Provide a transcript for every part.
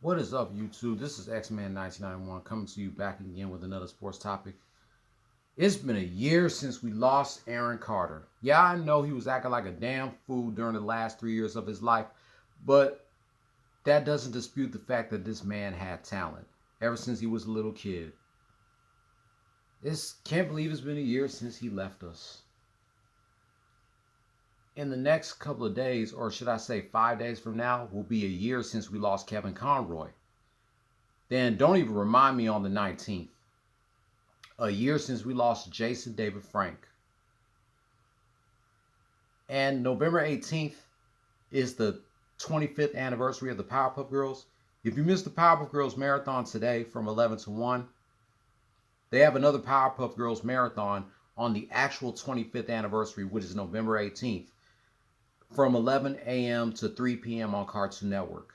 What is up, YouTube? This is X-Man 1991 coming to you back again with another sports topic. It's been a year since we lost Aaron Carter. Yeah, I know he was acting like a damn fool during the last 3 years of his life, but that doesn't dispute the fact that this man had talent ever since he was a little kid. Can't believe it's been a year since he left us. In the next couple of days, or should I say 5 days from now, will be a year since we lost Kevin Conroy. Then don't even remind me on the 19th. A year since we lost Jason David Frank. And November 18th is the 25th anniversary of the Powerpuff Girls. If you missed the Powerpuff Girls marathon today from 11 to 1, they have another Powerpuff Girls marathon on the actual 25th anniversary, which is November 18th, from 11 a.m. to 3 p.m. on Cartoon Network.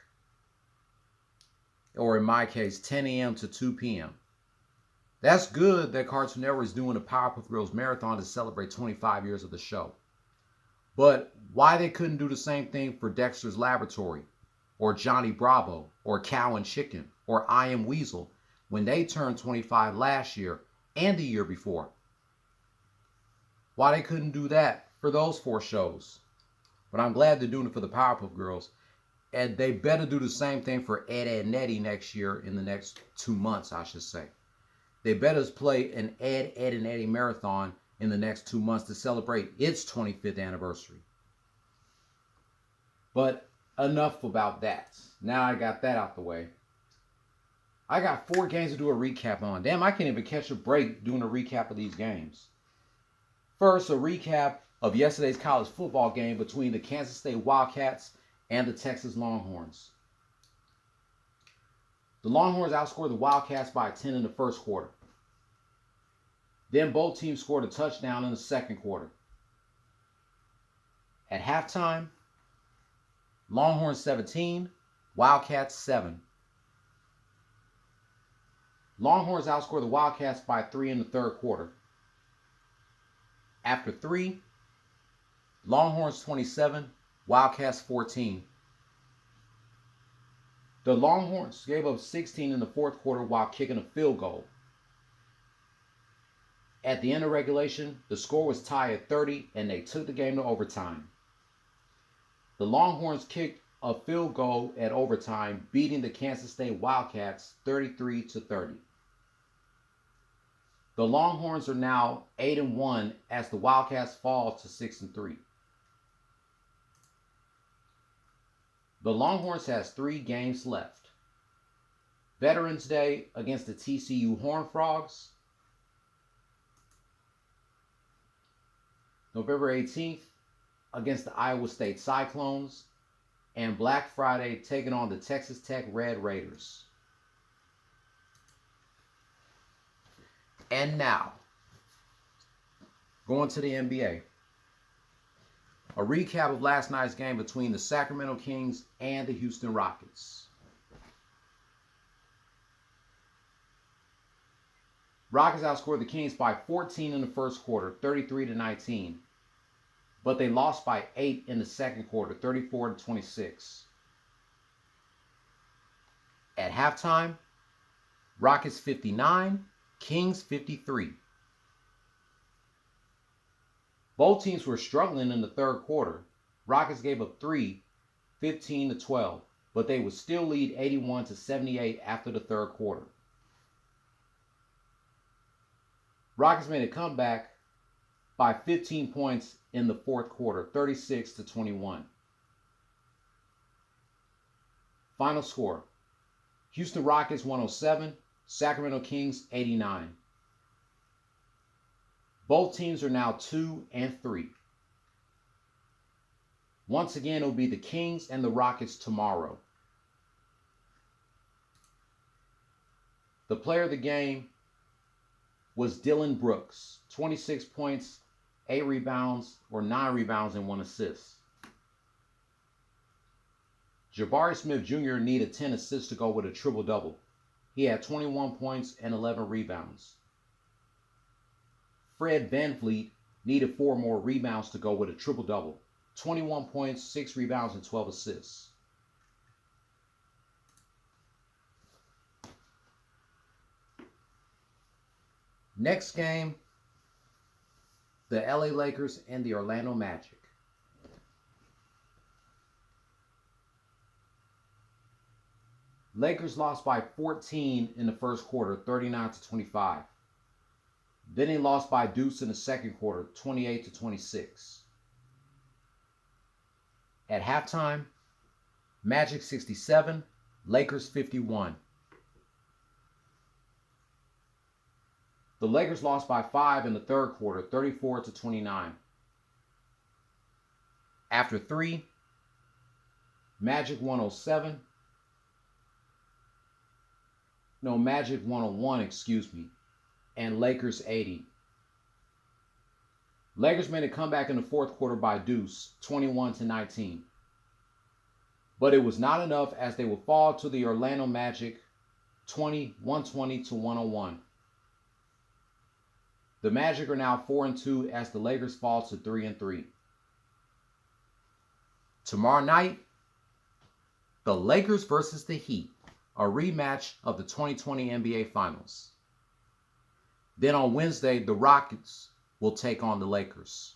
Or in my case, 10 a.m. to 2 p.m. That's good that Cartoon Network is doing a Powerpuff Girls marathon to celebrate 25 years of the show. But why they couldn't do the same thing for Dexter's Laboratory, or Johnny Bravo, or Cow and Chicken, or I Am Weasel, when they turned 25 last year and the year before? Why they couldn't do that for those 4 shows? But I'm glad they're doing it for the Powerpuff Girls. And they better do the same thing for Ed, Edd n Eddy next year, in the next 2 months, I should say. They better play an Ed, Edd n Eddy marathon in the next 2 months to celebrate its 25th anniversary. But enough about that. Now I got that out the way. I got 4 games to do a recap on. Damn, I can't even catch a break doing a recap of these games. First, a recap of yesterday's college football game between the Kansas State Wildcats and the Texas Longhorns. The Longhorns outscored the Wildcats by 10 in the first quarter. Then both teams scored a touchdown in the second quarter. At halftime, Longhorns 17, Wildcats 7. Longhorns outscored the Wildcats by 3 in the third quarter. After 3, Longhorns 27, Wildcats 14. The Longhorns gave up 16 in the fourth quarter while kicking a field goal. At the end of regulation, the score was tied at 30 and they took the game to overtime. The Longhorns kicked a field goal at overtime, beating the Kansas State Wildcats 33-30. The Longhorns are now 8-1 as the Wildcats fall to 6-3. The Longhorns has 3 games left. Veterans Day against the TCU Horned Frogs. November 18th against the Iowa State Cyclones. And Black Friday taking on the Texas Tech Red Raiders. And now, going to the NBA. A recap of last night's game between the Sacramento Kings and the Houston Rockets. Rockets outscored the Kings by 14 in the first quarter, 33-19. But they lost by 8 in the second quarter, 34-26. At halftime, Rockets 59, Kings 53. Both teams were struggling in the third quarter. Rockets gave up 3, 15-12, but they would still lead 81-78 after the third quarter. Rockets made a comeback by 15 points in the fourth quarter, 36-21. Final score: Houston Rockets 107, Sacramento Kings 89. Both teams are now 2-3. Once again, it will be the Kings and the Rockets tomorrow. The player of the game was Dillon Brooks. 26 points, 8 rebounds, or 9 rebounds and 1 assist. Jabari Smith Jr. needed 10 assists to go with a triple-double. He had 21 points and 11 rebounds. Fred VanVleet needed 4 more rebounds to go with a triple-double. 21 points, 6 rebounds, and 12 assists. Next game, the LA Lakers and the Orlando Magic. Lakers lost by 14 in the first quarter, 39-25. Then they lost by deuce in the second quarter, 28-26. At halftime, Magic 67, Lakers 51. The Lakers lost by 5 in the third quarter, 34-29. After 3, Magic 101, and Lakers 80. Lakers made a comeback in the fourth quarter by deuce, 21-19. But it was not enough as they would fall to the Orlando Magic 120-101. The Magic are now 4-2 as the Lakers fall to 3-3. Tomorrow night, the Lakers versus the Heat, a rematch of the 2020 NBA Finals. Then on Wednesday, the Rockets will take on the Lakers.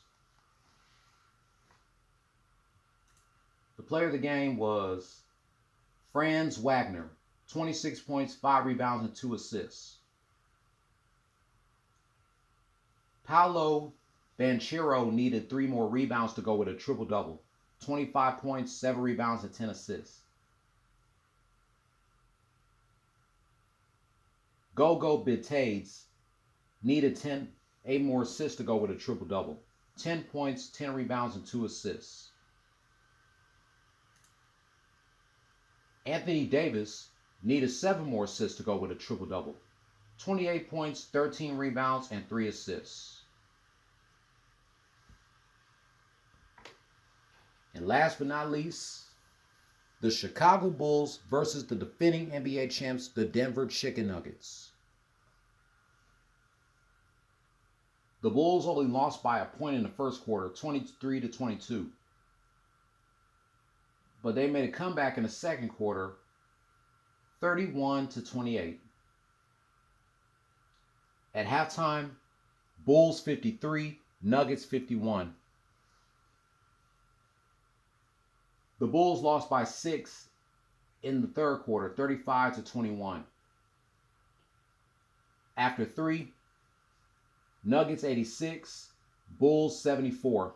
The player of the game was Franz Wagner, 26 points, 5 rebounds, and 2 assists. Paolo Banchero needed 3 more rebounds to go with a triple-double. 25 points, 7 rebounds, and 10 assists. Gogo Bitades needed 8 more assists to go with a triple-double. 10 points, 10 rebounds, and 2 assists. Anthony Davis needed 7 more assists to go with a triple-double. 28 points, 13 rebounds, and 3 assists. And last but not least, the Chicago Bulls versus the defending NBA champs, the Denver Chicken Nuggets. The Bulls only lost by a point in the first quarter, 23-22. But they made a comeback in the second quarter, 31-28. At halftime, Bulls 53, Nuggets 51. The Bulls lost by 6 in the third quarter, 35-21. After 3, Nuggets 86, Bulls 74.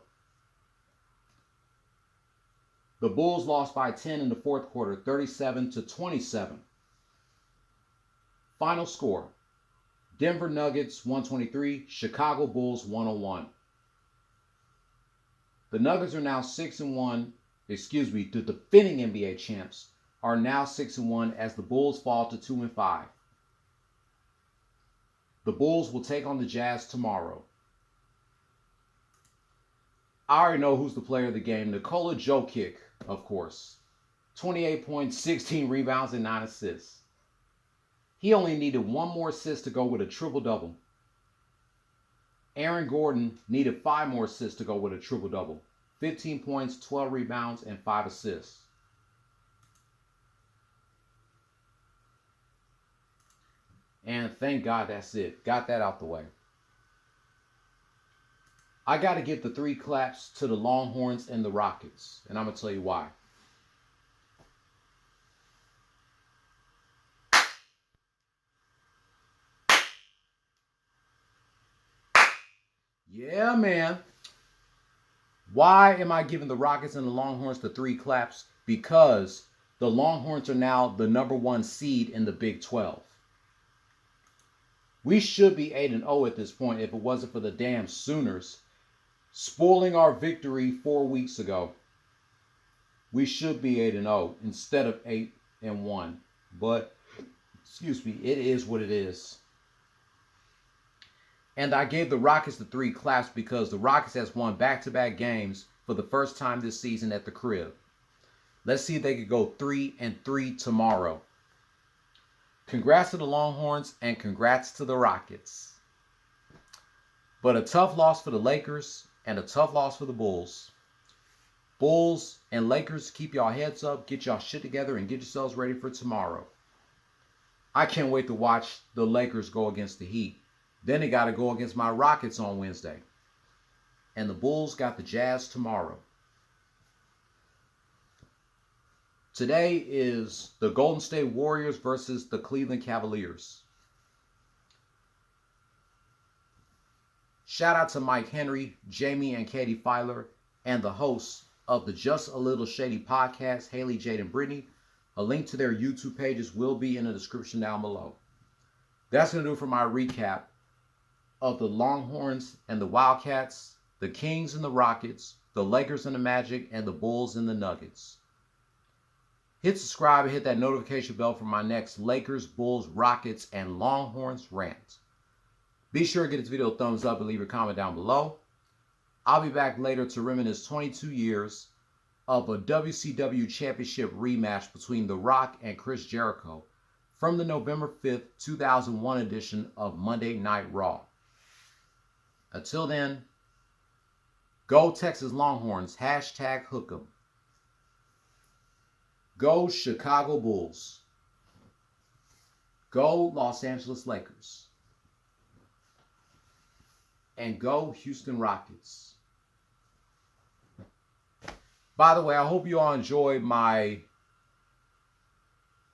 The Bulls lost by 10 in the fourth quarter, 37-27. Final score, Denver Nuggets 123, Chicago Bulls 101. The Nuggets are now 6-1. The defending NBA champs are now 6-1 as the Bulls fall to 2-5. The Bulls will take on the Jazz tomorrow. I already know who's the player of the game. Nikola Jokic, of course. 28 points, 16 rebounds, and 9 assists. He only needed 1 more assist to go with a triple-double. Aaron Gordon needed 5 more assists to go with a triple-double. 15 points, 12 rebounds, and 5 assists. And thank God that's it. Got that out the way. I got to give the 3 claps to the Longhorns and the Rockets. And I'm going to tell you why. Yeah, man. Why am I giving the Rockets and the Longhorns the 3 claps? Because the Longhorns are now the #1 seed in the Big 12. We should be 8-0 at this point if it wasn't for the damn Sooners spoiling our victory 4 weeks ago. We should be 8-0 instead of 8-1. But, it is what it is. And I gave the Rockets the 3 claps because the Rockets has won back-to-back games for the first time this season at the crib. Let's see if they could go 3-3 tomorrow. Congrats to the Longhorns and congrats to the Rockets. But a tough loss for the Lakers and a tough loss for the Bulls. Bulls and Lakers, keep y'all heads up, get y'all shit together, and get yourselves ready for tomorrow. I can't wait to watch the Lakers go against the Heat. Then they got to go against my Rockets on Wednesday. And the Bulls got the Jazz tomorrow. Today is the Golden State Warriors versus the Cleveland Cavaliers. Shout out to Mike Henry, Jaime, and Katie Filer, and the hosts of the Just a Little Shady podcast, Haley, Jade, and Brittany. A link to their YouTube pages will be in the description down below. That's going to do it for my recap of the Longhorns and the Wildcats, the Kings and the Rockets, the Lakers and the Magic, and the Bulls and the Nuggets. Hit subscribe and hit that notification bell for my next Lakers, Bulls, Rockets, and Longhorns rant. Be sure to give this video a thumbs up and leave a comment down below. I'll be back later to reminisce 22 years of a WCW Championship rematch between The Rock and Chris Jericho from the November 5th, 2001 edition of Monday Night Raw. Until then, go Texas Longhorns, #hook'em. Go Chicago Bulls. Go Los Angeles Lakers. And go Houston Rockets. By the way, I hope you all enjoyed my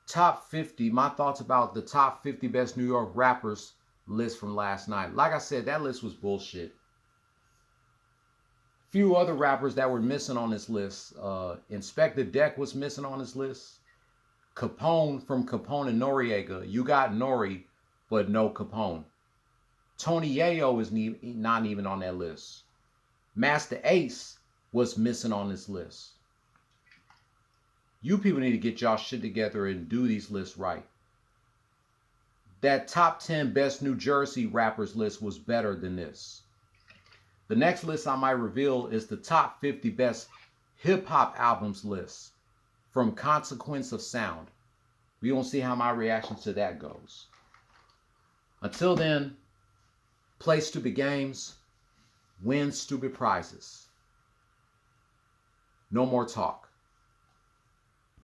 top 50, my thoughts about the top 50 best New York rappers list from last night. Like I said, that list was bullshit. Few other rappers that were missing on this list. Inspector Deck was missing on this list. Capone from Capone and Noriega. You got Nori, but no Capone. Tony Yayo is not even on that list. Master Ace was missing on this list. You people need to get y'all shit together and do these lists right. That top 10 best New Jersey rappers list was better than this. The next list I might reveal is the top 50 best hip-hop albums list from Consequence of Sound. We're going to see how my reaction to that goes. Until then, play stupid games, win stupid prizes. No more talk.